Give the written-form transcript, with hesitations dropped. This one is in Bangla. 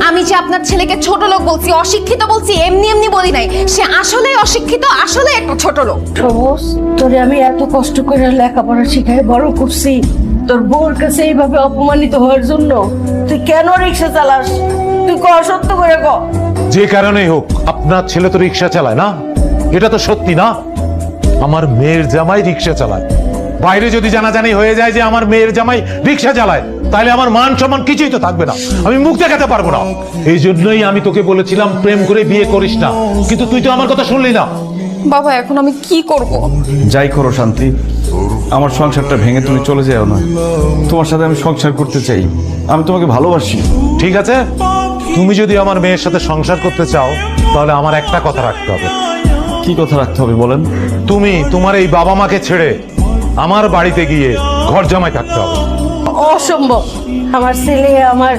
আমি যে আপনার ছেলেকে ছোট লোক বলছি, অশিক্ষিত বলছি, এমনি এমনি বলি নাই। সে আসলেই অশিক্ষিত, আসলে একটা ছোট লোক। সবুজ, তোরে আমি এত কষ্ট করে লেখাপড়া শিখাই বড় করছি, তোর বউর কাছে এইভাবে অপমানিত হওয়ার জন্য তুই কেন রিক্সা চালাস? তুই ক, সত্য করে ক। যে কারণেই হোক আপনার ছেলে তো রিক্সা চালায় না, এটা তো সত্যি না? আমার মেয়ের জামাই রিক্সা চালায়। বাইরে যদি জানাজানি হয়ে যায় যে আমার মেয়ের জামাই রিক্সা চালায়, তাহলে আমার মান সম্মান কিছুই তো থাকবে না, আমি মুখ দেখাতে পারবো না। এই জন্যই আমি তোকে বলেছিলাম প্রেম করে বিয়ে করিস না, কিন্তু তুই তো আমার কথা শুনলি না। বাবা, এখন আমি কি করব? যাই করো শান্তি, আমার সংসারটা ভেঙে তুমি চলে যাও না। তোমার সাথে আমি সংসার করতে চাই, আমি তোমাকে ভালোবাসি। ঠিক আছে, তুমি যদি আমার মেয়ের সাথে সংসার করতে চাও, তাহলে আমার একটা কথা রাখতে হবে। কি কথা রাখতে হবে বলেন? তুমি তোমার এই বাবা মাকে ছেড়ে আমার বাড়িতে গিয়ে ঘর জামাই থাকতে হবে। অসম্ভব। আমার ছেলে আমার